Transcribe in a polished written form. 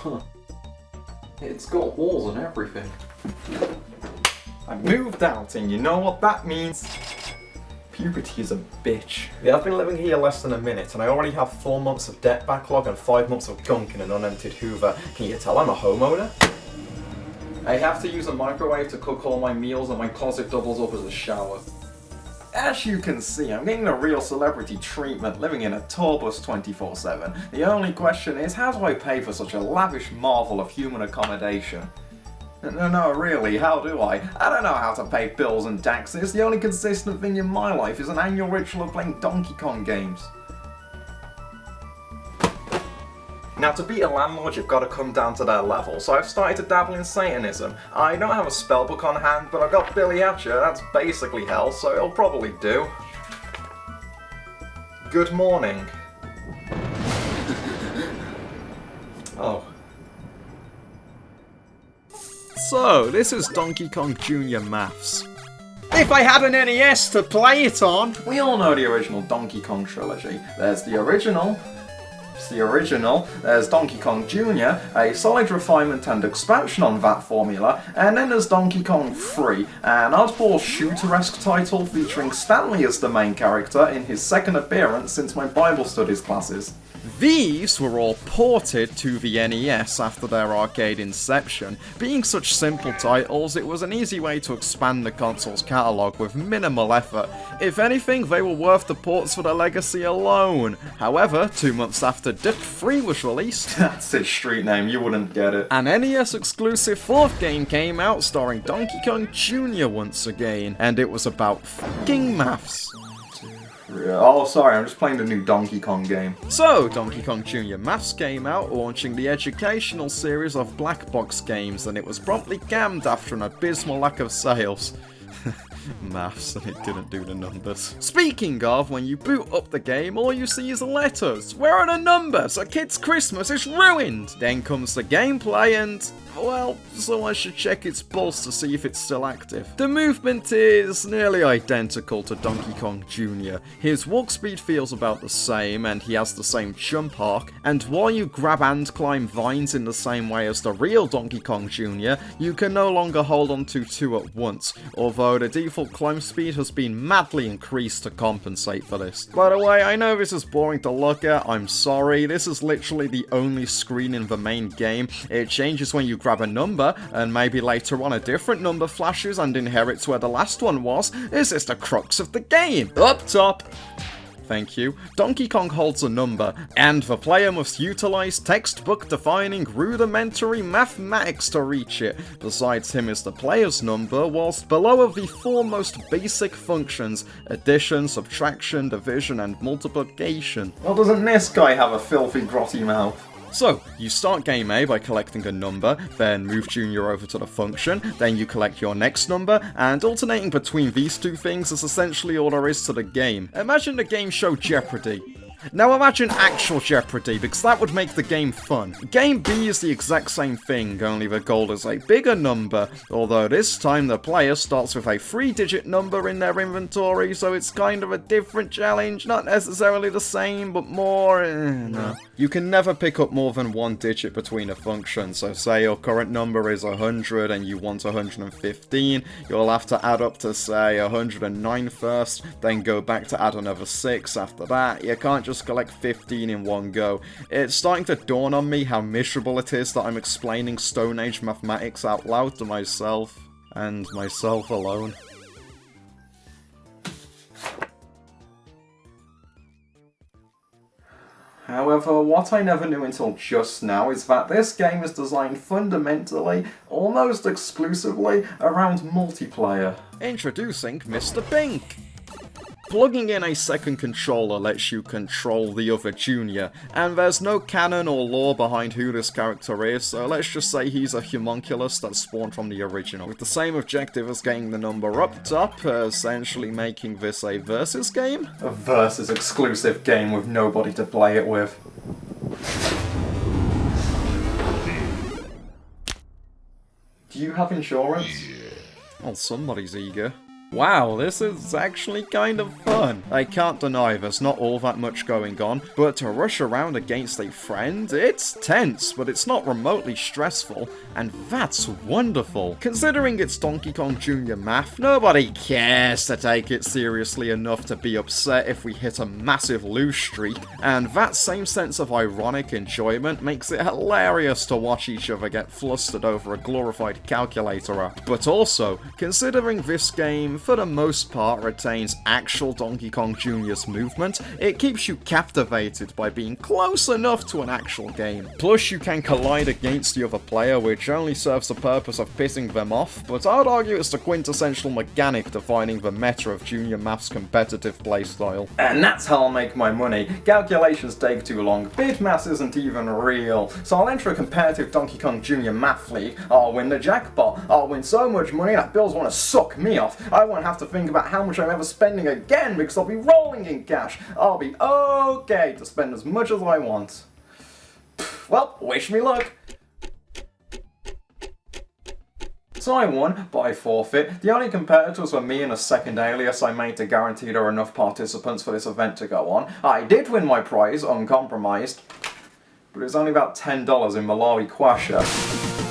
Huh. It's got walls and everything. I moved out, and you know what that means? Puberty is a bitch. Yeah, I've been living here less than a minute, and I already have 4 months of debt backlog and 5 months of gunk in an unemptied Hoover. Can you tell I'm a homeowner? I have to use a microwave to cook all my meals, and my closet doubles up as a shower. As you can see, I'm getting the real celebrity treatment, living in a tour bus 24/7. The only question is, how do I pay for such a lavish marvel of human accommodation? No, really, how do I? I don't know how to pay bills and taxes. The only consistent thing in my life is an annual ritual of playing Donkey Kong games. Now, to beat a landlord, you've got to come down to their level, so I've started to dabble in Satanism. I don't have a spellbook on hand, but I've got Billy Hatcher, that's basically hell, so it'll probably do. Good morning. Oh. So, this is Donkey Kong Jr. Maths. If I had an NES to play it on! We all know the original Donkey Kong trilogy. There's the original, there's Donkey Kong Jr., a solid refinement and expansion on that formula, and then there's Donkey Kong 3, an oddball shooter-esque title featuring Stanley as the main character in his second appearance since my Bible studies classes. These were all ported to the NES after their arcade inception. Being such simple titles, it was an easy way to expand the console's catalogue with minimal effort. If anything, they were worth the ports for the legacy alone. However, 2 months after Dick 3 was released, That's its street name, you wouldn't get it. an NES exclusive 4th game came out starring Donkey Kong Jr. once again, and it was about fucking maths. Oh, sorry, I'm just playing the new Donkey Kong game. So, Donkey Kong Jr. Maths came out, launching the educational series of black box games, and it was promptly cammed after an abysmal lack of sales. Maths, and it didn't do the numbers. Speaking of, when you boot up the game, all you see is letters. Where are the numbers? A kid's Christmas is ruined! Then comes the gameplay and, well, someone should check its pulse to see if it's still active. The movement is nearly identical to Donkey Kong Jr. His walk speed feels about the same, and he has the same jump arc, and while you grab and climb vines in the same way as the real Donkey Kong Jr., you can no longer hold on to 2 at once, although the default climb speed has been madly increased to compensate for this. By the way, I know this is boring to look at, I'm sorry, this is literally the only screen in the main game. It changes when you grab a number, and maybe later on a different number flashes and inherits where the last one was. Is this the crux of the game? Up top! Thank you. Donkey Kong holds a number, and the player must utilize textbook-defining rudimentary mathematics to reach it. Besides him is the player's number, whilst below are the 4 most basic functions: addition, subtraction, division, and multiplication. Well, doesn't this guy have a filthy, grotty mouth? So, you start game A by collecting a number, then move Junior over to the function, then you collect your next number, and alternating between these two things is essentially all there is to the game. Imagine the game show Jeopardy! Now imagine actual Jeopardy, because that would make the game fun. Game B is the exact same thing, only the goal is a bigger number, although this time the player starts with a 3-digit number in their inventory, so it's kind of a different challenge, not necessarily the same, but more... no. You can never pick up more than 1 digit between a function, so say your current number is 100 and you want 115, you'll have to add up to say 109 first, then go back to add another 6 after that. You can't just collect 15 in one go. It's starting to dawn on me how miserable it is that I'm explaining Stone Age mathematics out loud to myself, and myself alone. However, what I never knew until just now is that this game is designed fundamentally, almost exclusively, around multiplayer. Introducing Mr. Pink! Plugging in a second controller lets you control the other Junior, and there's no canon or lore behind who this character is, so let's just say he's a homunculus that spawned from the original, with the same objective as getting the number up top, essentially making this a versus game? A versus exclusive game with nobody to play it with. Do you have insurance? Well, somebody's eager. Wow, this is actually kind of fun. I can't deny there's not all that much going on, but to rush around against a friend, it's tense, but it's not remotely stressful, and that's wonderful. Considering it's Donkey Kong Jr. math, nobody cares to take it seriously enough to be upset if we hit a massive lose streak, and that same sense of ironic enjoyment makes it hilarious to watch each other get flustered over a glorified calculator app. But also, considering this game for the most part retains actual Donkey Kong Jr.'s movement, it keeps you captivated by being close enough to an actual game. Plus you can collide against the other player, which only serves the purpose of pissing them off, but I'd argue it's the quintessential mechanic defining the meta of Junior Math's competitive playstyle. And that's how I'll make my money. Calculations take too long, bid mass isn't even real. So I'll enter a competitive Donkey Kong Jr. Math League, I'll win the jackpot, I'll win so much money that bills want to suck me off. I won't have to think about how much I'm ever spending again because I'll be rolling in cash. I'll be okay to spend as much as I want. Well, wish me luck. So I won, but I forfeit. The only competitors were me and a second alias I made to guarantee there were enough participants for this event to go on. I did win my prize, uncompromised, but it was only about $10 in Malawi Kwasha.